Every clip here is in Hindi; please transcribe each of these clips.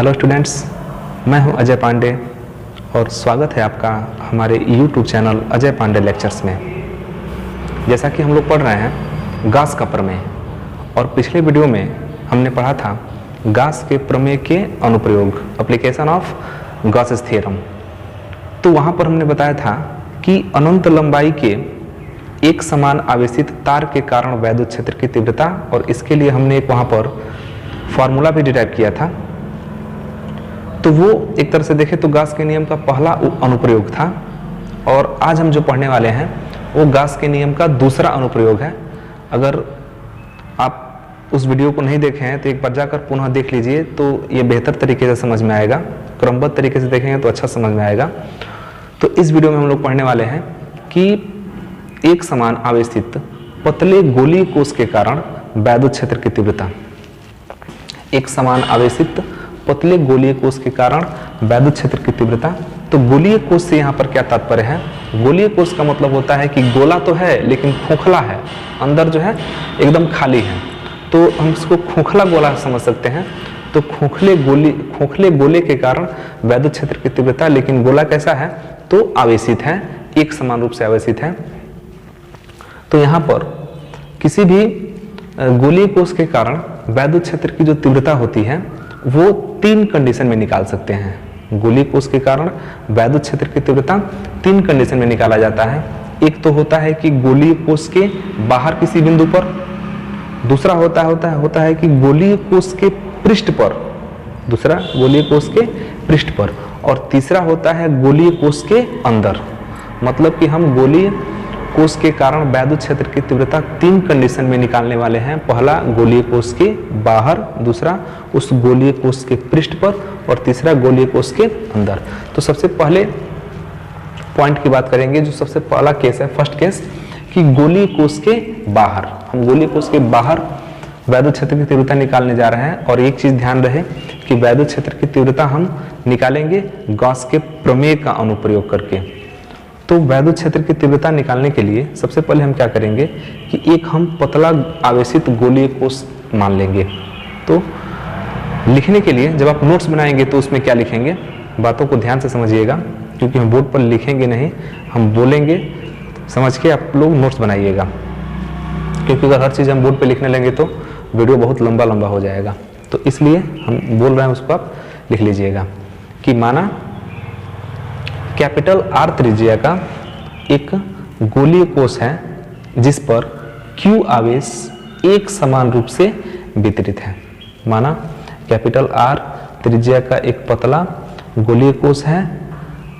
हेलो स्टूडेंट्स, मैं हूं अजय पांडे और स्वागत है आपका हमारे YouTube channel Ajay Pandey lectures में। जैसा कि हम लोग पढ़ रहे हैं गॉस का प्रमेय, और पिछले वीडियो में हमने पढ़ा था गॉस के प्रमेय के अनुप्रयोग, एप्लीकेशन ऑफ गॉस थ्योरम। तो वहाँ पर हमने बताया था कि अनंत लंबाई के एक समान आवेशित तार के कारण वैद्युत क्षेत्र की तीव्रता, और इसके लिए हमने एक वहाँ पर फॉर्मूला भी डिराइव किया था। तो वो एक तरह से देखें तो गॉस के नियम का पहला अनुप्रयोग था, और आज हम जो पढ़ने वाले हैं वो गॉस के नियम का दूसरा अनुप्रयोग है। अगर आप उस वीडियो को नहीं देखे हैं तो एक बार जाकर पुनः देख लीजिए, तो ये बेहतर तरीके से समझ में आएगा। क्रमबद्ध तरीके से देखेंगे तो अच्छा समझ में आएगा। तो इस वीडियो में हम लोग पढ़ने वाले हैं कि एक समान आवेशित पतले गोलीय कोश के कारण वैद्युत क्षेत्र की तीव्रता। एक समान आवेशित पतले गोलीय कोश के कारण वैद्युत क्षेत्र की तीव्रता। तो गोलीय कोश से यहाँ पर क्या तात्पर्य है? गोलीय कोश का मतलब होता है कि गोला तो है लेकिन खोखला है, अंदर जो है एकदम खाली है, तो हम इसको खोखला गोला समझ सकते हैं। तो खोखले गोले के कारण वैद्युत क्षेत्र की तीव्रता, लेकिन गोला कैसा है? तो आवेशित है, एक समान रूप से आवेशित है। तो यहाँ पर किसी भी गोलीय कोश के कारण वैद्युत क्षेत्र की जो तीव्रता होती है वो तीन कंडीशन में निकाल सकते हैं। गोलीय कोश के कारण वैद्युत क्षेत्र की तीव्रता तीन कंडीशन में निकाला जाता है। एक तो होता है कि गोलीय कोश के बाहर किसी बिंदु पर, दूसरा होता है कि गोलीय कोश के पृष्ठ पर, दूसरा गोलीय कोश के पृष्ठ पर, और तीसरा होता है गोलीय कोश के अंदर। मतलब कि हम गोलीय कोश के कारण वैद्युत क्षेत्र की तीव्रता तीन कंडीशन में निकालने वाले हैं। पहला गोलीय कोश के बाहर, दूसरा उस गोलीय कोश के पृष्ठ पर, और तीसरा गोलीय कोश के अंदर। तो सबसे पहले पॉइंट की बात करेंगे, जो सबसे पहला केस है, फर्स्ट केस, कि गोलीय कोश के बाहर। हम गोलीय कोश के बाहर वैद्युत क्षेत्र की तीव्रता निकालने जा रहे हैं। और एक चीज ध्यान रहे कि वैद्युत क्षेत्र की तीव्रता हम निकालेंगे गॉस के प्रमेय का अनुप्रयोग करके। तो वैद्युत क्षेत्र की तीव्रता निकालने के लिए सबसे पहले हम क्या करेंगे कि एक हम पतला आवेशित गोलीय कोश मान लेंगे। तो लिखने के लिए जब आप नोट्स बनाएंगे तो उसमें क्या लिखेंगे, बातों को ध्यान से समझिएगा, क्योंकि हम बोर्ड पर लिखेंगे नहीं, हम बोलेंगे, समझ के आप लोग नोट्स बनाइएगा। क्योंकि अगर हर चीज़ हम बोर्ड पर लिखने लेंगे तो वीडियो बहुत लंबा हो जाएगा। तो इसलिए हम बोल रहे हैं, उसको आप लिख लीजिएगा कि माना कैपिटल आर त्रिज्या का एक गोलीय कोश है जिस पर Q आवेश एक समान रूप से वितरित है। माना कैपिटल आर त्रिज्या का एक पतला गोलीय कोश है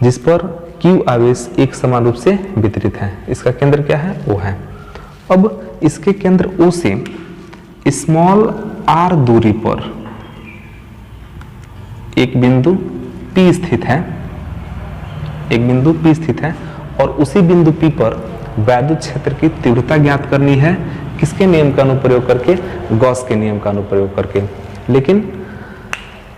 जिस पर Q आवेश एक समान रूप से वितरित है। इसका केंद्र क्या है? O है। अब इसके केंद्र O से स्मॉल r दूरी पर एक बिंदु P स्थित है, एक बिंदु P स्थित है, और उसी बिंदु P पर वैद्युत क्षेत्र की तीव्रता ज्ञात करनी है। किसके नियम का अनुप्रयोग करके? गॉस के नियम का अनुप्रयोग करके। लेकिन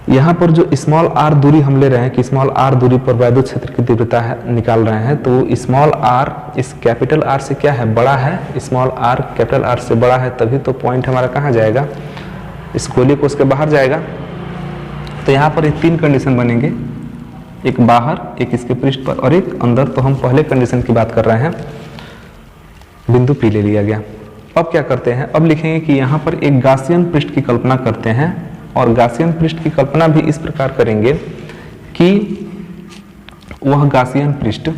यहाँ पर जो स्मॉल r दूरी हम ले रहे हैं कि स्मॉल r दूरी पर वैद्युत क्षेत्र की तीव्रता निकाल रहे हैं, तो स्मॉल r इस कैपिटल R से क्या है? बड़ा है। स्मॉल r कैपिटल R से बड़ा है, तभी तो पॉइंट हमारा कहाँ जाएगा? इस गोलीय कोश के बाहर जाएगा। तो यहाँ पर ये तीन कंडीशन बनेंगे, एक बाहर, एक इसके पृष्ठ पर, और एक अंदर। तो हम पहले कंडीशन की बात कर रहे हैं, बिंदु P ले लिया गया। अब क्या करते हैं? अब लिखेंगे कि यहाँ पर एक गॉसियन पृष्ठ की कल्पना करते हैं, और गॉसियन पृष्ठ की कल्पना भी इस प्रकार करेंगे कि वह गॉसियन पृष्ठ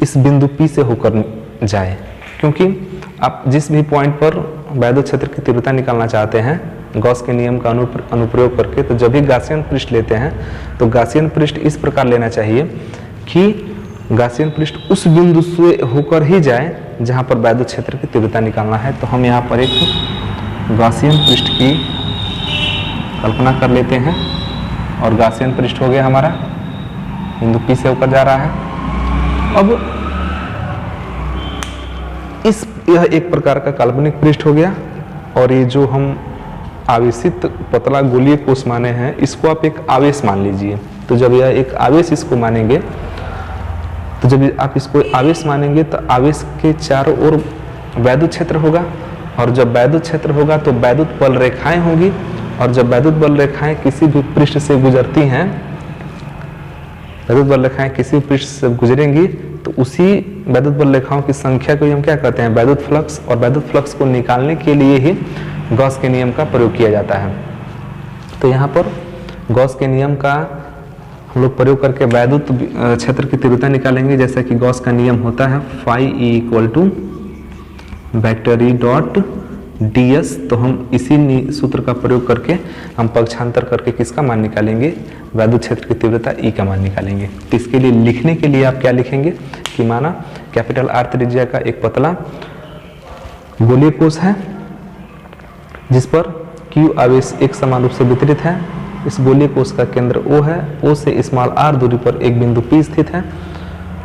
इस बिंदु P से होकर जाए। क्योंकि आप जिस भी पॉइंट पर वैद्युत क्षेत्र की तीव्रता निकालना चाहते हैं गॉस के नियम का अनुप्रयोग करके, तो जब भी गॉसियन पृष्ठ लेते हैं तो गॉसियन पृष्ठ इस प्रकार लेना चाहिए कि गॉसियन पृष्ठ उस बिंदु से होकर ही जाए जहां पर वैद्युत क्षेत्र की तीव्रता निकालना है। तो हम यहाँ पर एक गॉसियन पृष्ठ की कल्पना कर लेते हैं, और गॉसियन पृष्ठ हो गया हमारा, बिंदु P से होकर जा रहा है। अब यह एक प्रकार का काल्पनिक पृष्ठ हो गया, और ये जो हम आवेशित पतला गोलीय कोश माने हैं इसको आप एक आवेश मान लीजिए। तो जब यह एक आवेश इसको मानेंगे, तो जब आप इसको आवेश मानेंगे तो आवेश के चारों ओर वैद्युत क्षेत्र होगा, और जब वैद्युत क्षेत्र होगा तो वैद्युत बल रेखाएं होंगी, और जब वैद्युत बल रेखाएं किसी भी पृष्ठ से गुजरती हैं, वैद्युत बल रेखाएं किसी भी पृष्ठ से गुजरेंगी तो उसी वैद्युत बल रेखाओं की संख्या को हम क्या कहते हैं, वैद्युत फ्लक्स। और वैद्युत फ्लक्स को निकालने के लिए ही गॉस के नियम का प्रयोग किया जाता है। तो यहाँ पर गॉस के नियम का हम लोग प्रयोग करके वैद्युत क्षेत्र की तीव्रता निकालेंगे। जैसा कि गॉस का नियम होता है phi E equal to vector E dot D S. तो हम इसी सूत्र का प्रयोग करके हम पक्षांतर करके किसका मान निकालेंगे, वैद्युत क्षेत्र की तीव्रता ई का मान निकालेंगे। तो इसके लिए लिखने के लिए आप क्या लिखेंगे कि माना कैपिटल आर त्रिज्या का एक पतला गोलीय कोश है जिस पर Q आवेश एक समान रूप से वितरित है। इस गोलीय कोश का केंद्र O है, O से स्मॉल r दूरी पर एक बिंदु P स्थित है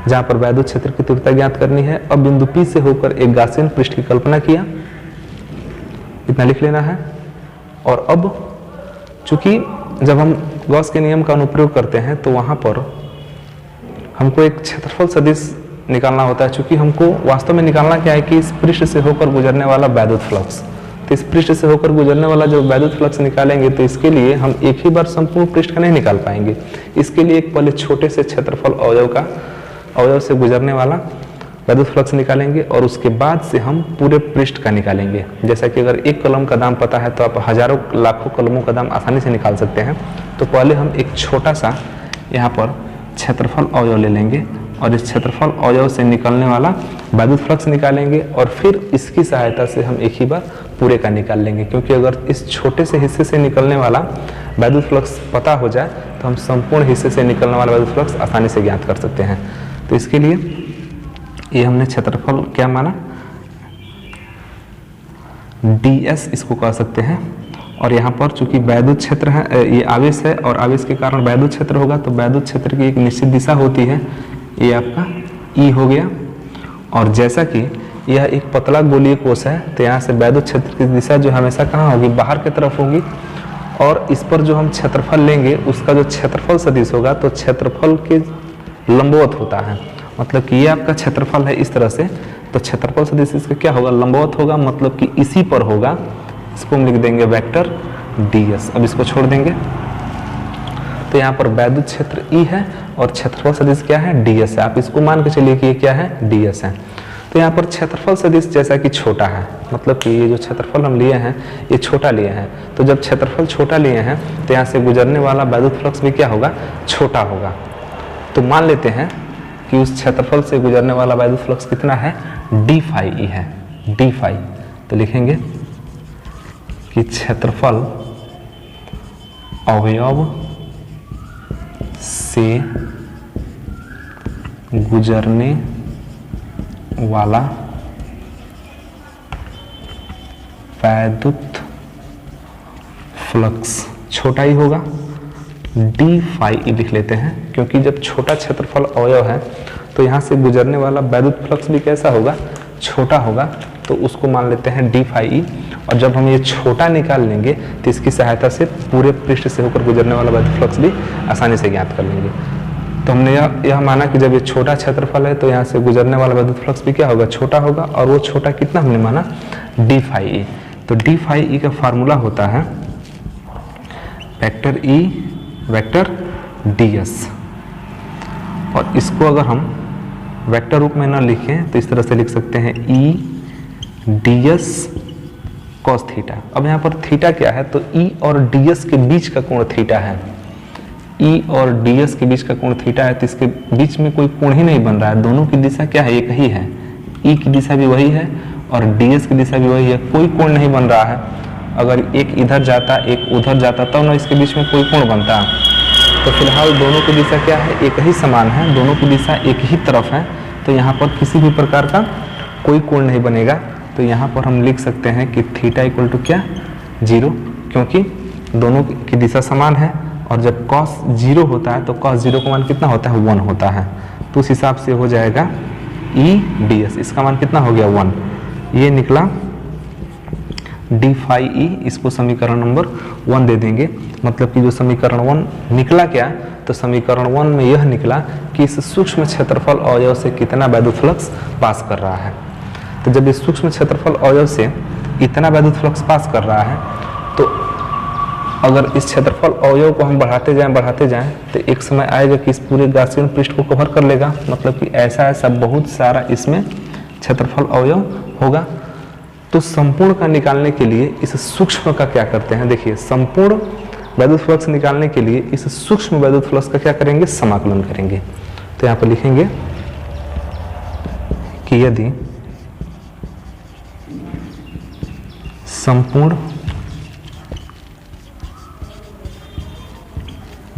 जहां पर वैद्युत क्षेत्र की तीव्रता ज्ञात करनी है। अब बिंदु P से होकर एक गासियन पृष्ठ की कल्पना किया, इतना लिख लेना है। और अब चूंकि जब हम गॉस के नियम का अनुप्रयोग करते हैं तो वहां पर हमको एक क्षेत्रफल सदिश निकालना होता है। चूंकि हमको वास्तव में निकालना क्या है कि इस पृष्ठ से होकर गुजरने वाला वैद्युत फ्लक्स, तो इस पृष्ठ से होकर गुजरने वाला जो वैद्युत फ्लक्स निकालेंगे तो इसके लिए हम एक ही बार संपूर्ण पृष्ठ का नहीं निकाल पाएंगे। इसके लिए एक पहले छोटे से क्षेत्रफल अवयव से गुजरने वाला वैद्युत फ्लक्स निकालेंगे और उसके बाद से हम पूरे पृष्ठ का निकालेंगे। जैसा कि अगर एक कलम का दाम पता है तो आप हजारों लाखों कलमों का दाम आसानी से निकाल सकते हैं। तो पहले हम एक छोटा सा यहाँ पर क्षेत्रफल अवयव ले लेंगे और इस क्षेत्रफल अवयव से निकलने वाला वैद्युत फ्लक्स निकालेंगे और फिर इसकी सहायता से हम एक ही बार पूरे का निकाल लेंगे। क्योंकि अगर इस छोटे से हिस्से से निकलने वाला वैद्युत फ्लक्स पता हो जाए तो हम संपूर्ण हिस्से से निकलने वाला वैद्युत फ्लक्स आसानी से ज्ञात कर सकते हैं। तो इसके लिए ये हमने क्षेत्रफल क्या माना, ds इसको कह सकते हैं। और यहाँ पर चूंकि वैद्युत क्षेत्र है, ये आवेश है और आवेश के कारण वैद्युत क्षेत्र होगा, तो वैद्युत क्षेत्र की एक निश्चित दिशा होती है, ये आपका E हो गया। और जैसा कि यह एक पतला गोलीय कोश है तो यहाँ से वैद्युत क्षेत्र की दिशा जो हमेशा कहाँ होगी, बाहर की तरफ होगी। और इस पर जो हम क्षेत्रफल लेंगे उसका जो क्षेत्रफल सदिश होगा तो क्षेत्रफल के लंबवत होता है। मतलब कि ये आपका क्षेत्रफल है इस तरह से, तो क्षेत्रफल सदिश इसका क्या होगा, लंबवत होगा, मतलब कि इसी पर होगा। इसको हम लिख देंगे वेक्टर ds। अब इसको छोड़ देंगे तो यहाँ पर वैद्युत क्षेत्र E है और क्षेत्रफल सदिश क्या है, ds है। आप इसको मान के चलिए कि ये क्या है, ds है। तो यहाँ पर क्षेत्रफल सदिश जैसा कि छोटा है, मतलब कि ये जो क्षेत्रफल हम लिए हैं ये छोटा लिए हैं। तो जब क्षेत्रफल छोटा लिए हैं तो यहाँ से गुजरने वाला वैद्युत फ्लक्स भी क्या होगा, छोटा होगा। तो मान लेते हैं कि उस क्षेत्रफल से गुजरने वाला वैद्युत फ्लक्स कितना है, d फाई E है, d फाई। तो लिखेंगे कि क्षेत्रफल अवयव से गुजरने वाला वैद्युत फ्लक्स छोटा ही होगा, d फाई E लिख लेते हैं। क्योंकि जब छोटा क्षेत्रफल अवयव है तो यहाँ से गुजरने वाला वैद्युत फ्लक्स भी कैसा होगा, छोटा होगा। तो उसको मान लेते हैं d फाई E। और जब हम ये छोटा निकाल लेंगे तो इसकी सहायता से पूरे पृष्ठ से होकर गुजरने वाला वैद्युत फ्लक्स भी आसानी से ज्ञात कर लेंगे। तो हमने यह माना कि जब ये छोटा क्षेत्रफल है तो यहाँ से गुजरने वाला वैद्युत फ्लक्स भी क्या होगा, छोटा होगा। और वो छोटा कितना हमने माना, d फाई E। तो d फाई E का फार्मूला होता है वेक्टर E वेक्टर ds। और इसको अगर हम वेक्टर रूप में ना लिखें तो इस तरह से लिख सकते हैं E ds cos थीटा। अब यहाँ पर थीटा क्या है, तो E और ds के बीच का कोण थीटा है। E और ds के बीच का कोण थीटा है, तो इसके बीच में कोई कोण ही नहीं बन रहा है। दोनों की दिशा क्या है, एक ही है। E की दिशा भी वही है और ds की दिशा भी वही है, कोई कोण नहीं बन रहा है। अगर एक इधर जाता एक उधर जाता तब ना इसके बीच में कोई कोण बनता। तो फिलहाल दोनों की दिशा क्या है, एक ही समान है, दोनों की दिशा एक ही तरफ है। तो यहाँ पर किसी भी प्रकार का कोई कोण नहीं बनेगा। तो यहाँ पर हम लिख सकते हैं कि थीटा इक्वल टू क्या, 0, क्योंकि दोनों की दिशा समान है। और जब cos 0 होता है तो cos 0 का मान कितना होता है, 1 होता है। तो उस हिसाब से हो जाएगा E ds, इसका मान कितना हो गया, 1। ये निकला d फाई E। इसको समीकरण नंबर 1 दे देंगे। मतलब कि जो समीकरण 1 निकला क्या, तो समीकरण 1 में यह निकला कि इस सूक्ष्म क्षेत्रफल अवयव से कितना वैद्युत फ्लक्स पास कर रहा है। तो जब इस सूक्ष्म क्षेत्रफल अवयव से इतना वैद्युत फ्लक्स पास कर रहा है तो अगर इस क्षेत्रफल अवयव को हम बढ़ाते जाएं तो एक समय आएगा कि इस पूरे गासियन पृष्ठ को कवर कर लेगा, मतलब कि ऐसा बहुत सारा इसमें क्षेत्रफल अवयव होगा। तो संपूर्ण का निकालने के लिए इस सूक्ष्म का क्या करते हैं, देखिए संपूर्ण वैद्युत फ्लक्स निकालने के लिए इस सूक्ष्म वैद्युत फ्लक्स का क्या करेंगे, समाकलन करेंगे। तो यहाँ पर लिखेंगे कि यदि संपूर्ण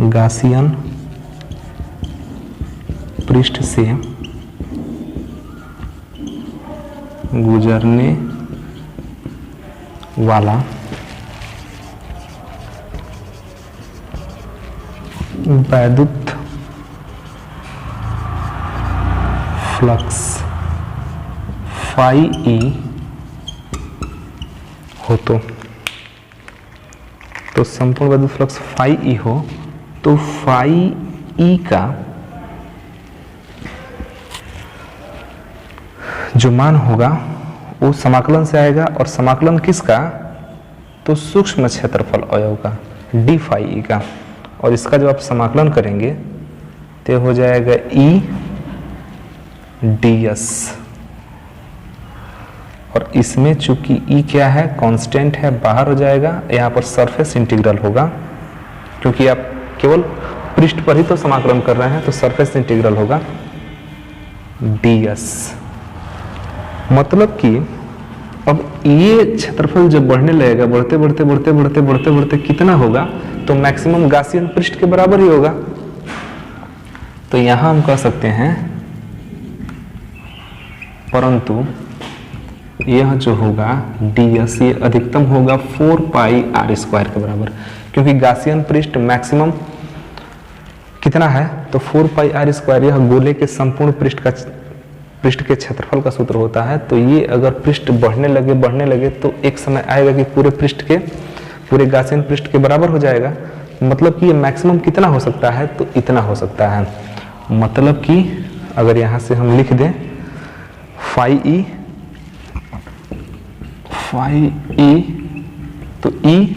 गासियन पृष्ठ से गुजरने वाला वैद्युत फ्लक्स फाई ई हो तो संपूर्ण वैद्युत फ्लक्स फाई ई हो तो फाई ई का जो मान होगा वो समाकलन से आएगा, और समाकलन किसका, तो सूक्ष्म क्षेत्रफल अवयव का डी फाई ई का, और इसका जब आप समाकलन करेंगे तो हो जाएगा ई डी एस, और इसमें चूंकि ई क्या है, कांस्टेंट है, बाहर हो जाएगा, यहाँ पर सरफेस इंटीग्रल होगा, क्योंकि आप केवल पृष्ठ पर ही तो समाकलन कर रहे हैं, तो सरफेस इंटीग्रल होगा ds। मतलब कि अब ये क्षेत्रफल जब बढ़ने लगेगा, बढ़ते कितना होगा, तो मैक्सिमम गासियन पृष्ठ के बराबर ही होगा। तो यहां हम कह सकते हैं परंतु यह जो होगा ds ये अधिकतम होगा 4 पाई r स्क्वायर के बराबर, क्योंकि गासियन पृष्ठ मैक्सिमम कितना है, तो 4 पाई r स्क्वायर यह गोले के संपूर्ण पृष्ठ के क्षेत्रफल का सूत्र होता है। तो ये अगर पृष्ठ बढ़ने लगे तो एक समय आएगा कि पूरे गासियन पृष्ठ के बराबर हो जाएगा। मतलब कि ये मैक्सिमम कितना हो सकता है, तो इतना हो सकता है। मतलब कि अगर यहाँ से हम लिख दें फाई ई, तो ई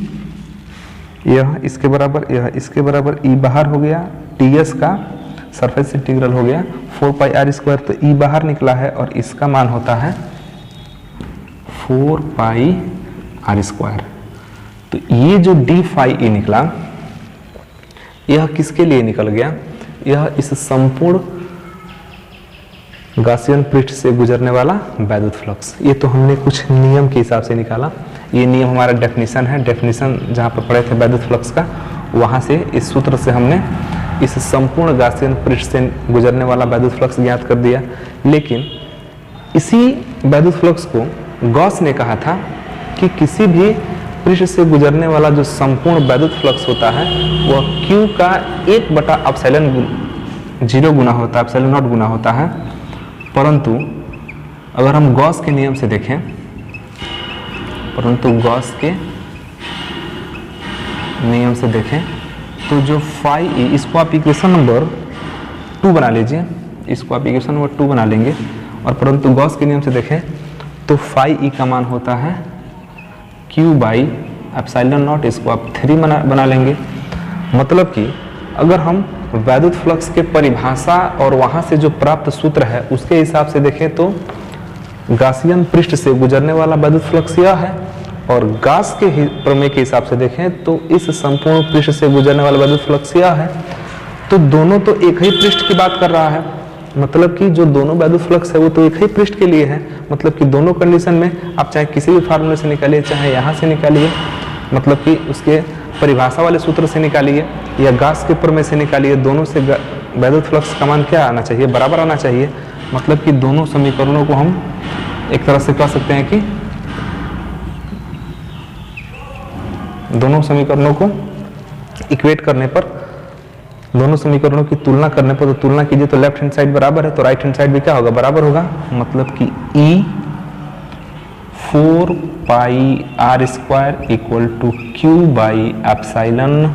यह इसके बराबर ई बाहर हो गया, ds का सरफेस इंटीग्रल हो गया 4 पाई r स्क्वायर, तो ई बाहर निकला है और इसका मान होता है 4 पाई r स्क्वायर। तो ये जो डी फाई ई निकला, यह किसके लिए निकल गया, यह इस संपूर्ण गासियन पृष्ठ से गुजरने वाला वैद्युत फ्लक्स। ये तो हमने कुछ नियम के हिसाब से निकाला, ये नियम हमारा डेफिनेशन है, डेफिनेशन जहाँ पर पढ़े थे वैद्युत फ्लक्स का, वहाँ से इस सूत्र से हमने इस संपूर्ण गासियन पृष्ठ से गुजरने वाला वैद्युत फ्लक्स ज्ञात कर दिया। लेकिन इसी वैद्युत फ्लक्स को गॉस ने कहा था कि किसी भी पृष्ठ से गुजरने वाला जो संपूर्ण वैद्युत फ्लक्स होता है वह Q का 1/ε0 गुना होता है, ε0 गुना होता है। परंतु अगर हम गॉस के नियम से देखें, तो जो फाई ई, इसको आप इक्वेशन नंबर 2 बना लीजिए, इसको आप इक्वेशन नंबर 2 बना लेंगे, और परंतु गॉस के नियम से देखें तो फाई ई का मान होता है Q बाई ε0, इसको आप 3 बना लेंगे। मतलब कि अगर हम वैद्युत फ्लक्स के परिभाषा और वहां से जो प्राप्त सूत्र है उसके हिसाब से देखें तो गासियन पृष्ठ से गुजरने वाला वैद्युत फ्लक्स यह है, और गास के प्रमेय के हिसाब से देखें तो इस संपूर्ण पृष्ठ से गुजरने वाला वैद्युत फ्लक्स यह है। तो दोनों तो एक ही पृष्ठ की बात कर रहा है, मतलब कि जो दोनों वैद्युत फ्लक्स है वो तो एक ही पृष्ठ के लिए है। मतलब कि दोनों कंडीशन में आप चाहे किसी भी फार्मूले से निकालिए, चाहे यहाँ से निकालिए, मतलब कि उसके परिभाषा वाले सूत्र से निकालिए या गास के प्रमेय से निकालिए, दोनों से वैद्युत फ्लक्स का मान क्या आना चाहिए, बराबर आना चाहिए। मतलब कि दोनों समीकरणों को हम एक तरह से कह सकते हैं कि दोनों समीकरणों को इक्वेट करने पर, दोनों समीकरणों की तुलना करने पर, तो तुलना कीजिए तो लेफ्ट हैंड साइड बराबर है तो राइट हैंड साइड भी क्या होगा, बराबर होगा। मतलब कि E 4 pi r square equal to Q by ε0,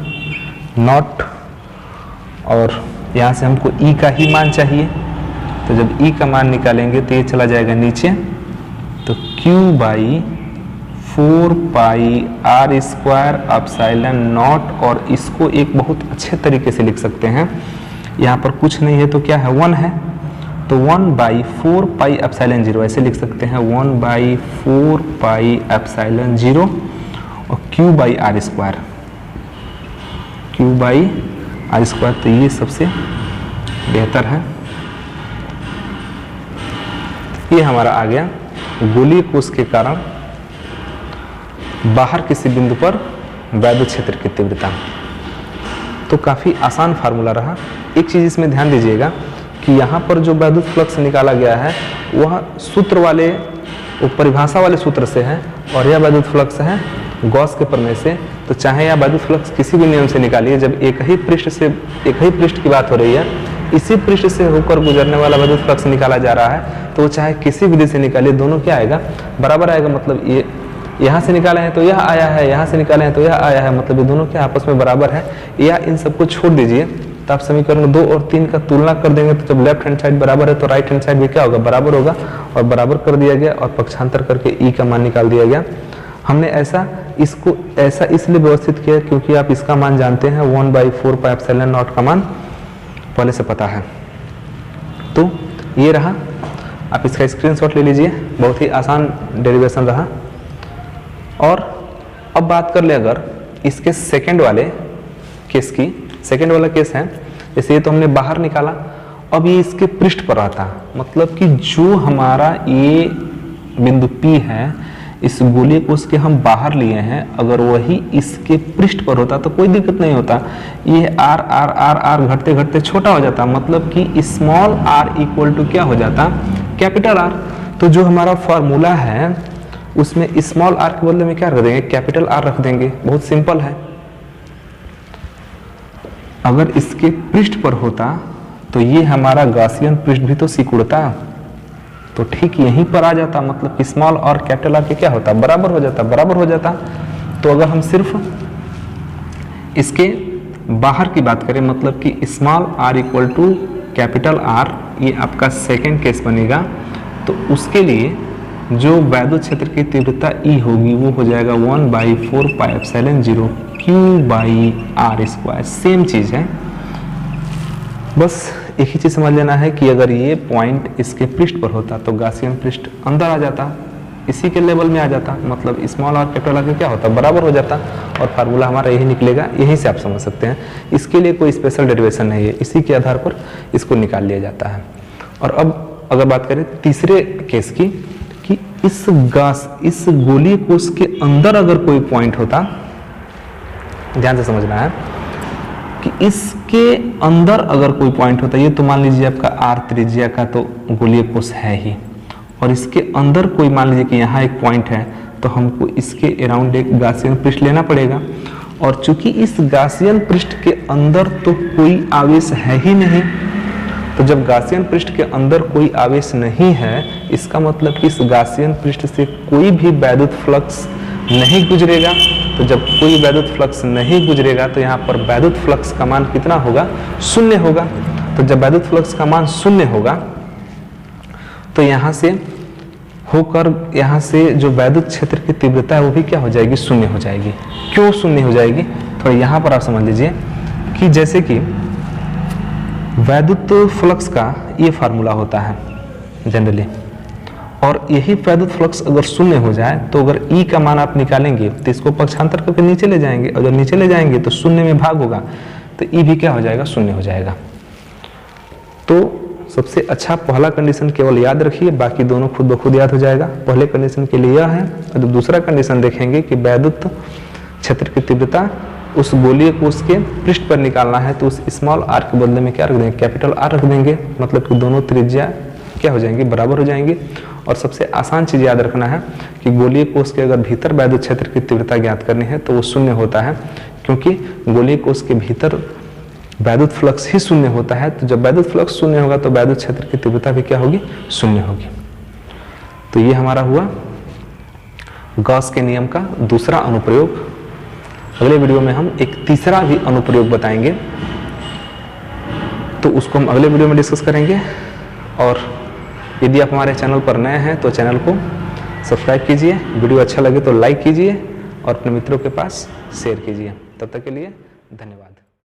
और यहाँ से हमको E का ही मान चाहिए, तो जब E का मान निकालेंगे तो ये चला जाएगा नीचे, तो Q by 4 pi R square epsilon naught, और इसको एक बहुत अच्छे तरीके से लिख सकते हैं। यहाँ पर कुछ नहीं है तो क्या है, 1 है, तो 1/4 पाई एप्सिलॉन 0 ऐसे लिख सकते हैं, 1/4 पाई एप्सिलॉन 0 और q by R square, q by R square, तो ये सबसे बेहतर है। ये हमारा आ गया गोलीय कोश के कारण बाहर किसी बिंदु पर वैद्युत क्षेत्र की तीव्रता। तो काफ़ी आसान फार्मूला रहा। एक चीज़ इसमें ध्यान दीजिएगा कि यहाँ पर जो वैद्युत फ्लक्स निकाला गया है वह सूत्र वाले, वो परिभाषा वाले सूत्र से है, और यह वैद्युत फ्लक्स है गॉस के प्रमेय से। तो चाहे यह वैद्युत फ्लक्स किसी भी नियम से निकालिए, जब एक ही पृष्ठ की बात हो रही है, इसी पृष्ठ से होकर गुजरने वाला वैद्युत फ्लक्स निकाला जा रहा है, तो वो चाहे किसी विधि से निकालिए, दोनों क्या आएगा, बराबर आएगा। मतलब ये यहाँ से निकाले हैं तो यह आया है, यहाँ से निकाले हैं तो यह आया है, मतलब ये दोनों क्या आपस में बराबर है। या इन सबको छोड़ दीजिए, तो आप समीकरण 2 और 3 का तुलना कर देंगे, तो जब लेफ्ट हैंड साइड बराबर है तो राइट हैंड साइड भी क्या होगा, बराबर होगा, और बराबर कर दिया गया और पक्षांतर करके ई का मान निकाल दिया गया। हमने इसको ऐसा इसलिए व्यवस्थित किया क्योंकि आप इसका मान जानते हैं, 1/4 पाई एप्सिलॉन नॉट का मान पहले से पता है। तो ये रहा, आप इसका स्क्रीनशॉट ले लीजिए, बहुत ही आसान डेरिवेशन रहा। और अब बात कर ले अगर इसके सेकंड वाले केस की, सेकंड वाला केस है, जैसे ये तो हमने बाहर निकाला, अब ये इसके पृष्ठ पर आता, मतलब कि जो हमारा ये बिंदु P है, इस गोलीय कोश के हम बाहर लिए हैं, अगर वही इसके पृष्ठ पर होता तो कोई दिक्कत नहीं होता। ये आर आर आर आर घटते घटते छोटा हो जाता, मतलब कि स्मॉल r इक्वल टू क्या हो जाता, कैपिटल R। तो जो हमारा फॉर्मूला है उसमें स्मॉल r के बदले में क्या रख देंगे, कैपिटल R रख देंगे। बहुत सिंपल है। अगर इसके पृष्ठ पर होता तो ये हमारा गॉसियन पृष्ठ भी तो सिकुड़ता, तो ठीक यहीं पर आ जाता, मतलब कि स्मॉल और कैपिटल आर के क्या होता, बराबर हो जाता, बराबर हो जाता। तो अगर हम सिर्फ इसके बाहर की बात करें, मतलब कि small R equal to capital R, ये आपका सेकंड केस बनेगा। तो उसके लिए जो वैद्युत क्षेत्र की तीव्रता ई होगी वो हो जाएगा 1/4 pi epsilon 0 q by R square. Same चीज़ है, बस एक ही चीज़ समझ लेना है कि अगर ये पॉइंट इसके पृष्ठ पर होता तो गॉसियन पृष्ठ अंदर आ जाता, इसी के लेवल में आ जाता, मतलब स्मॉल और कैपिटल आर क्या होता, बराबर हो जाता, और फार्मूला हमारा यही निकलेगा। यहीं से आप समझ सकते हैं, इसके लिए कोई स्पेशल डेरिवेशन नहीं है, इसी के आधार पर इसको निकाल लिया जाता है। और अब अगर बात करें तीसरे केस की, कि इस गोलीय कोश के अंदर अगर कोई पॉइंट होता, ध्यान से समझना है कि इसके अंदर अगर कोई पॉइंट होता, ये तो मान लीजिए आपका आर त्रिज्या का तो गोलीय कोश है ही, और इसके अंदर कोई मान लीजिए कि यहाँ एक पॉइंट है, तो हमको इसके अराउंड एक गॉसियन पृष्ठ लेना पड़ेगा। और चूंकि इस गॉसियन पृष्ठ के अंदर तो कोई आवेश है ही नहीं, तो जब गॉसियन पृष्ठ के अंदर कोई आवेश नहीं है, इसका मतलब कि इस गॉसियन पृष्ठ से कोई भी वैद्युत फ्लक्स नहीं गुजरेगा। तो जब कोई वैद्युत फ्लक्स नहीं गुजरेगा तो यहाँ पर वैद्युत फ्लक्स का मान कितना होगा, 0 होगा। तो जब वैद्युत फ्लक्स का मान 0 होगा तो यहाँ से होकर यहाँ से जो वैद्युत क्षेत्र की तीव्रता है वो भी क्या हो जाएगी, 0 हो जाएगी। क्यों 0 हो जाएगी, थोड़ा यहाँ पर आप समझ लीजिए कि जैसे कि वैद्युत फ्लक्स का ये फार्मूला होता है जनरली, और यही वैद्युत फ्लक्स अगर 0 हो जाए तो अगर ई का मान आप निकालेंगे तो इसको पक्षांतर करके नीचे ले जाएंगे, और जब नीचे ले जाएंगे तो 0 में भाग होगा, तो ई भी क्या हो जाएगा, 0 हो जाएगा। तो सबसे अच्छा पहला कंडीशन केवल याद रखिए, बाकी दोनों खुद ब खुद याद हो जाएगा। पहले कंडीशन के लिए यह है, और जब दूसरा कंडीशन देखेंगे कि वैद्युत क्षेत्र की तीव्रता उस गोलीय कोश के पृष्ठ पर निकालना है, तो उस स्मॉल आर के बदले में क्या रख देंगे, कैपिटल आर रख देंगे, मतलब कि दोनों त्रिज्या क्या हो जाएंगे, बराबर हो जाएंगे। और सबसे आसान चीज याद रखना है कि गोलीय कोश के अगर भीतर वैद्युत क्षेत्र की तीव्रता ज्ञात करनी है तो वो 0 होता है, क्योंकि गोलीय कोश के भीतर वैद्युत फ्लक्स ही 0 होता है। तो जब वैद्युत फ्लक्स 0 होगा तो वैद्युत क्षेत्र की तीव्रता भी क्या होगी, 0 होगी। तो ये हमारा हुआ गॉस के नियम का दूसरा अनुप्रयोग। अगले वीडियो में हम एक तीसरा भी अनुप्रयोग बताएंगे, तो उसको हम अगले वीडियो में डिस्कस करेंगे। और यदि आप हमारे चैनल पर नए हैं तो चैनल को सब्सक्राइब कीजिए, वीडियो अच्छा लगे तो लाइक कीजिए और अपने मित्रों के पास शेयर कीजिए। तब तक के लिए धन्यवाद।